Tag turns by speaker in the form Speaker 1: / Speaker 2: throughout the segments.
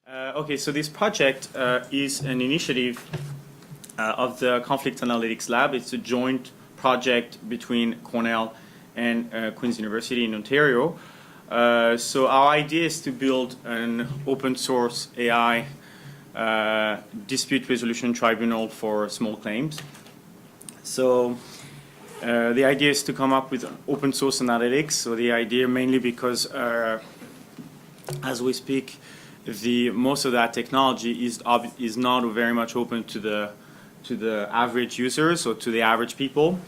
Speaker 1: Okay, so this project is an initiative of the Conflict Analytics Lab. It's a joint project between Cornell and Queen's University in Ontario. So our idea is to build an open source AI dispute resolution tribunal for small claims. So the idea is to come up with open source analytics. So the idea mainly because as we speak, most of that technology is not very much open to the average users or to the average people.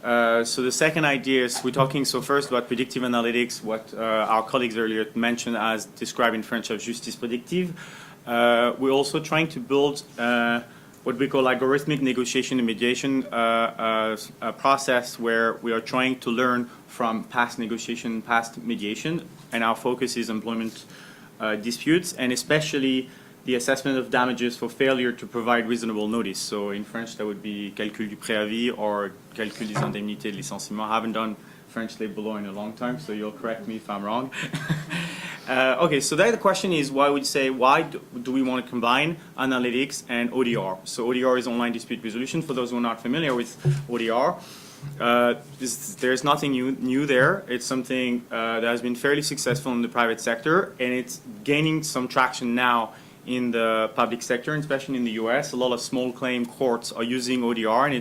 Speaker 1: So the second idea is we're talking first about predictive analytics, what our colleagues earlier mentioned as described in French as justice predictive. We're also trying to build what we call algorithmic negotiation and mediation, a process where we are trying to learn from past negotiation, past mediation, and our focus is employment disputes, and especially the assessment of damages for failure to provide reasonable notice. So in French, that would be calcul du préavis or calcul des indemnités de licenciement. I haven't done French labor law in a long time, so you'll correct me if I'm wrong. Okay, so the question is why do we want to combine analytics and ODR? So ODR is online dispute resolution. For those who are not familiar with ODR, there's nothing new there. It's something that has been fairly successful in the private sector, and it's gaining some traction now in the public sector, and especially in the US. A lot of small claim courts are using ODR, and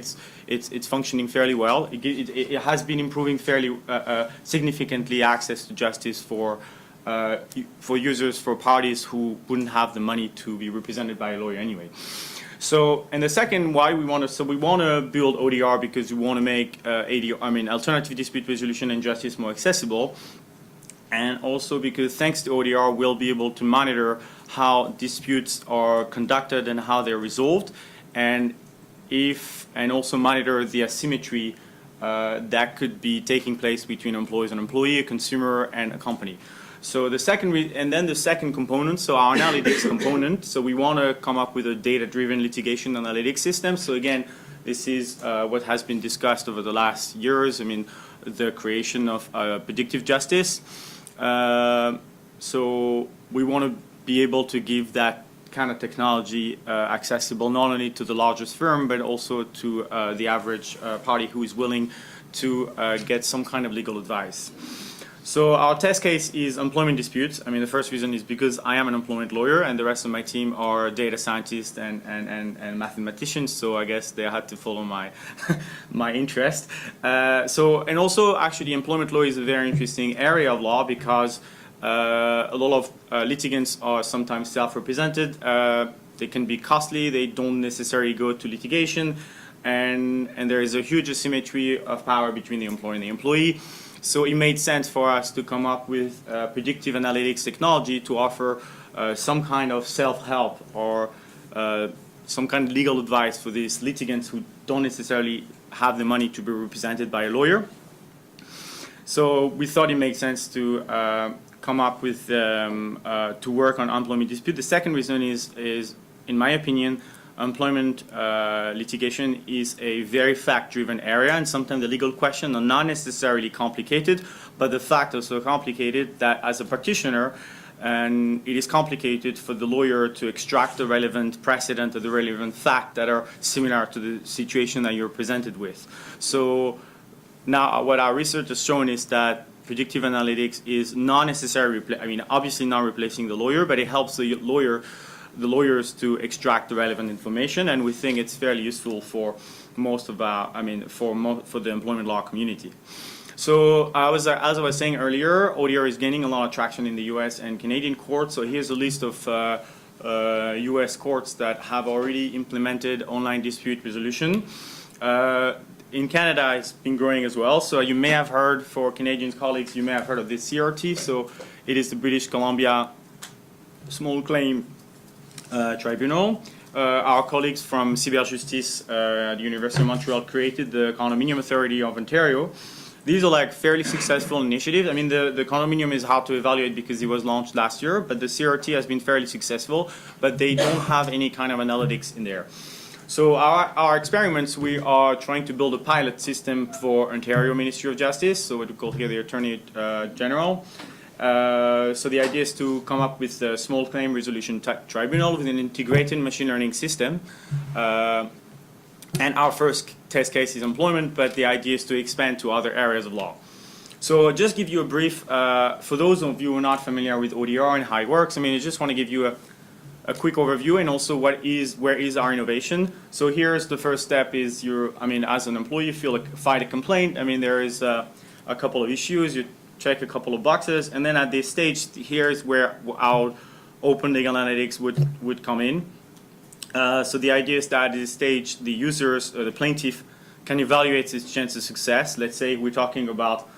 Speaker 1: it's functioning fairly well. It has been improving fairly significantly access to justice for users, for parties who wouldn't have the money to be represented by a lawyer anyway. So, and the second why we want to build ODR because we want to make alternative dispute resolution and justice more accessible, and also because thanks to ODR we'll be able to monitor how disputes are conducted and how they're resolved, and also monitor the asymmetry that could be taking place between employees and employee, a consumer and a company. So the second component, so our analytics component, so we want to come up with a data-driven litigation analytics system. So again, this is what has been discussed over the last years. I mean, the creation of predictive justice. So we want to be able to give that kind of technology accessible not only to the largest firm, but also to the average party who is willing to get some kind of legal advice. So our test case is employment disputes. I mean, the first reason is because I am an employment lawyer and the rest of my team are data scientists and mathematicians, so I guess they had to follow my my interest. And also actually employment law is a very interesting area of law because a lot of litigants are sometimes self-represented. They can be costly, they don't necessarily go to litigation, and there is a huge asymmetry of power between the employer and the employee. So it made sense for us to come up with predictive analytics technology to offer some kind of self-help or some kind of legal advice for these litigants who don't necessarily have the money to be represented by a lawyer. So we thought it made sense to come up with, to work on employment dispute. The second reason is in my opinion, employment litigation is a very fact-driven area, and sometimes the legal questions are not necessarily complicated, but the facts are so complicated that as a practitioner, and it is complicated for the lawyer to extract the relevant precedent or the relevant fact that are similar to the situation that you're presented with. So now what our research has shown is that predictive analytics is not necessarily, obviously not replacing the lawyer, but it helps the lawyers to extract the relevant information, and we think it's fairly useful for most of our, for the employment law community. So as I was saying earlier, ODR is gaining a lot of traction in the US and Canadian courts. So here's a list of US courts that have already implemented online dispute resolution. In Canada, it's been growing as well. So you may have heard, for Canadian colleagues, you may have heard of the CRT. So it is the British Columbia Small Claim Tribunal. Our colleagues from Cyberjustice at the University of Montreal created the Condominium Authority of Ontario. These are like fairly successful initiatives. I mean, the condominium is hard to evaluate because it was launched last year, but the CRT has been fairly successful, but they don't have any kind of analytics in there. So our experiments, we are trying to build a pilot system for Ontario Ministry of Justice, so what we call here the Attorney General. So the idea is to come up with a small claim resolution tribunal with an integrated machine learning system. And our first test case is employment, but the idea is to expand to other areas of law. So just give you a brief, for those of you who are not familiar with ODR and how it works, I mean, I just want to give you a quick overview and also where is our innovation. So here's the first step is as an employee, you file a complaint. I mean, there is a couple of issues. You check a couple of boxes, and then at this stage, here's where our open legal analytics would come in. So the idea is that at this stage, the users, the plaintiff, can evaluate his chance of success. Let's say we're talking about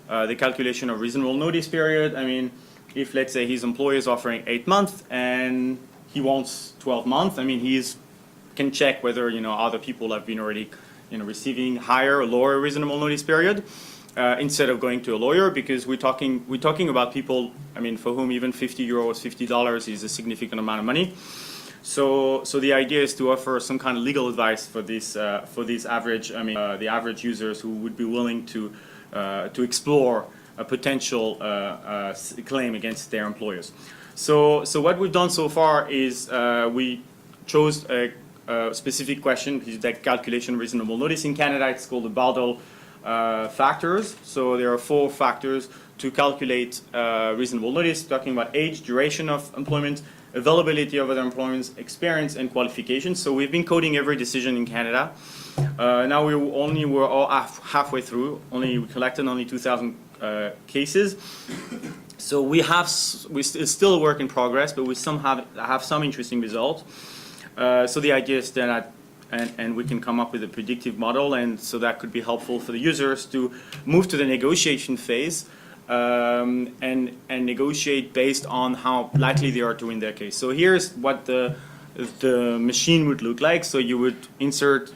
Speaker 1: the calculation of reasonable notice period. I mean, if let's say his employer is offering 8 months and he wants 12 months, I mean, can check whether other people have been already receiving higher or lower reasonable notice period. Instead of going to a lawyer, because we're talking about people, I mean, for whom even €50, $50 is a significant amount of money. So the idea is to offer some kind of legal advice for these average, the average users who would be willing to explore a potential claim against their employers. So what we've done so far is we chose a specific question, which is that calculation reasonable notice. In Canada, it's called the Brandeis factors. So there are 4 factors to calculate reasonable notice, talking about age, duration of employment, availability of other employment, experience, and qualifications. So we've been coding every decision in Canada. Now we're all halfway through. We collected only 2,000 cases. So it's still a work in progress, but we have some interesting results. So the idea is that and we can come up with a predictive model, and so that could be helpful for the users to move to the negotiation phase and negotiate based on how likely they are to win their case. So here's what the machine would look like. So you would insert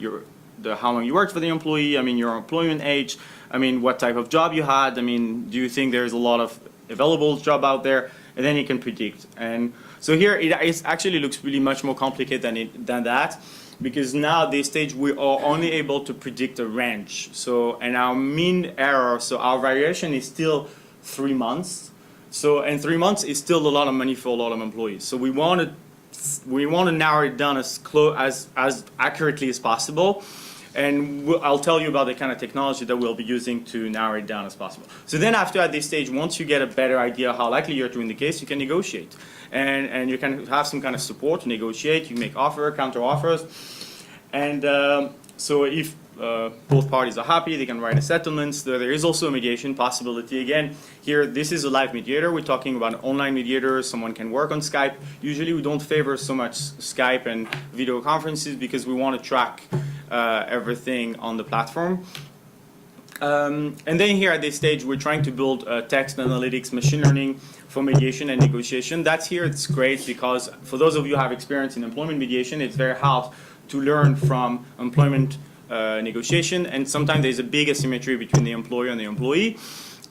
Speaker 1: how long you worked for the employee, I mean your employment age, I mean what type of job you had, I mean do you think there's a lot of available job out there, and then you can predict. And so here it actually looks really much more complicated than that. Because now at this stage we are only able to predict a range. So, and our mean error, so our variation is still 3 months. So, and 3 months is still a lot of money for a lot of employees. So we want to narrow it down as accurately as possible. And I'll tell you about the kind of technology that we'll be using to narrow it down as possible. So then after at this stage, once you get a better idea how likely you're to win the case, you can negotiate. And you can have some kind of support to negotiate. You make counter offers. And so if both parties are happy, they can write a settlement. So there is also a mediation possibility. Again, here, this is a live mediator. We're talking about an online mediator. Someone can work on Skype. Usually we don't favor so much Skype and video conferences because we want to track everything on the platform. And then here at this stage, we're trying to build text analytics, machine learning for mediation and negotiation. It's great because for those of you who have experience in employment mediation, it's very hard to learn from employment negotiation, and sometimes there's a big asymmetry between the employer and the employee.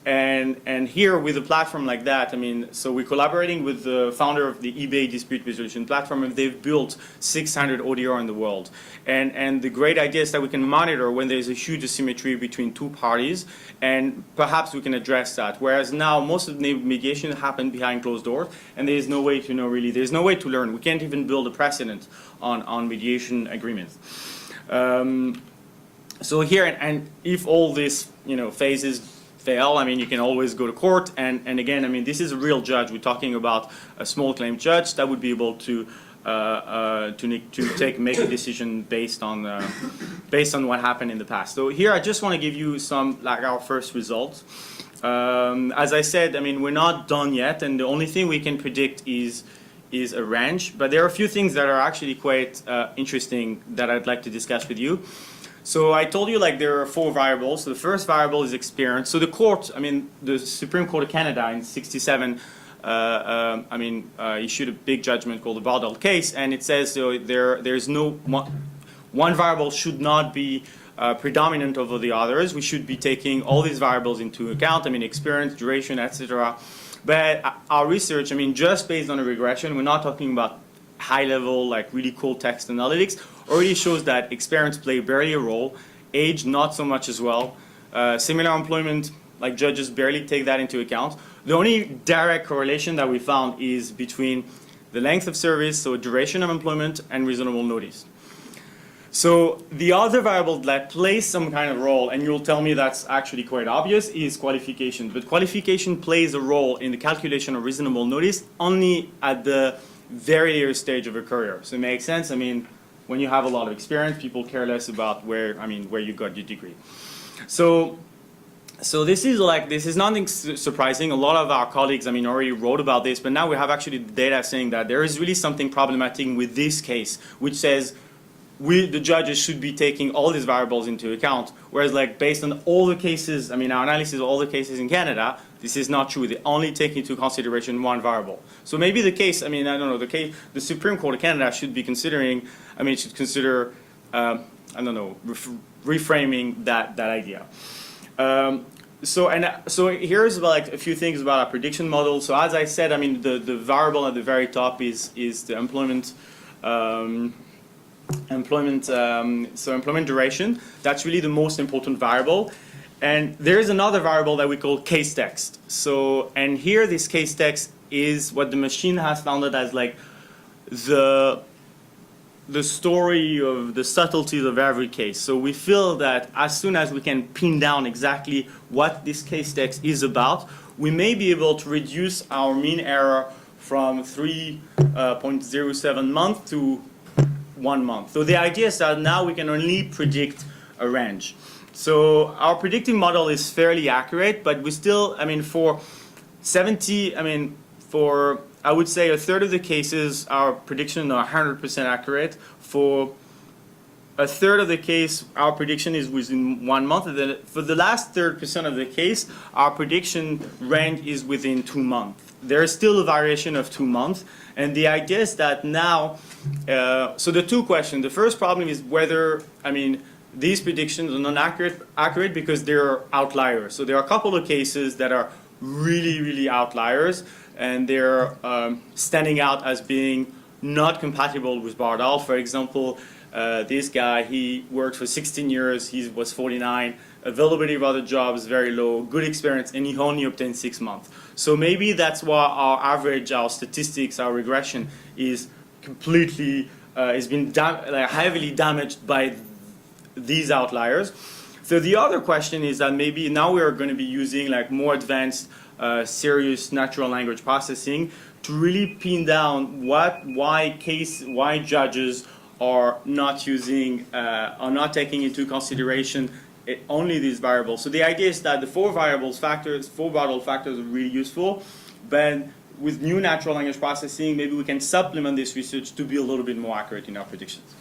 Speaker 1: And here with a platform like that, I mean, so we're collaborating with the founder of the eBay dispute resolution platform, and they've built 600 ODR in the world. And the great idea is that we can monitor when there's a huge asymmetry between 2 parties, and perhaps we can address that. Whereas now most of the mediation happens behind closed doors, and there's no way to know really. There's no way to learn. We can't even build a precedent on mediation agreements. So here, and if all these phases fail, I mean, you can always go to court. And again, I mean, this is a real judge. We're talking about a small claim judge that would be able to make a decision based on what happened in the past. So here, I just want to give you some our first results. As I said, I mean, we're not done yet, and the only thing we can predict is a range. But there are a few things that are actually quite interesting that I'd like to discuss with you. So I told you there are 4 variables. So the first variable is experience. So the court, I mean, the Supreme Court of Canada in '67, issued a big judgment called the Brandeis case, and it says there's no one variable should not be predominant over the others. We should be taking all these variables into account. I mean, experience, duration, etc. But our research, I mean, just based on a regression, we're not talking about high-level, really cool text analytics, already shows that experience plays barely a role, age not so much as well, similar employment Like judges barely take that into account. The only direct correlation that we found is between the length of service, so duration of employment, and reasonable notice. So the other variable that plays some kind of role, and you'll tell me that's actually quite obvious, is qualification. But qualification plays a role in the calculation of reasonable notice only at the very later stage of a career. So it makes sense. I mean, when you have a lot of experience, people care less about where you got your degree. So this is nothing surprising. A lot of our colleagues, already wrote about this, but now we have actually the data saying that there is really something problematic with this case, which says the judges should be taking all these variables into account. Whereas, like, based on all the cases, our analysis of all the cases in Canada, this is not true. They only take into consideration one variable. So maybe the case, I don't know, the Supreme Court of Canada should be considering, should consider, reframing that idea. So here's like a few things about our prediction model. So as I said, the variable at the very top is the employment duration. That's really the most important variable. And there is another variable that we call case text. So, and here this case text is what the machine has found as like the story of the subtleties of every case. So we feel that as soon as we can pin down exactly what this case text is about, we may be able to reduce our mean error from 3.07 months to 1 month. So the idea is that now we can only predict a range. So our predictive model is fairly accurate, but we still, for 70, for I would say a third of the cases, our predictions are 100% accurate. For a third of the case, our prediction is within 1 month. And then for the last 30% of the case, our prediction range is within 2 months. There is still a variation of 2 months. And the idea is that now, so the two questions. The first problem is whether, these predictions are not accurate because they're outliers. So there are a couple of cases that are really, really outliers, and they're standing out as being not compatible with Bardal. For example, this guy, he worked for 16 years, he was 49, availability of other jobs very low, good experience, and he only obtained 6 months. So maybe that's why our average, our statistics, our regression is completely, has been heavily damaged by these outliers. So the other question is that maybe now we are going to be using like more advanced serious natural language processing to really pin down why judges are not taking into consideration only these variables. So the idea is that the four Bardal factors are really useful, but with new natural language processing, maybe we can supplement this research to be a little bit more accurate in our predictions.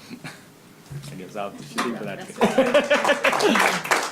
Speaker 1: I guess I'll be shooting for that.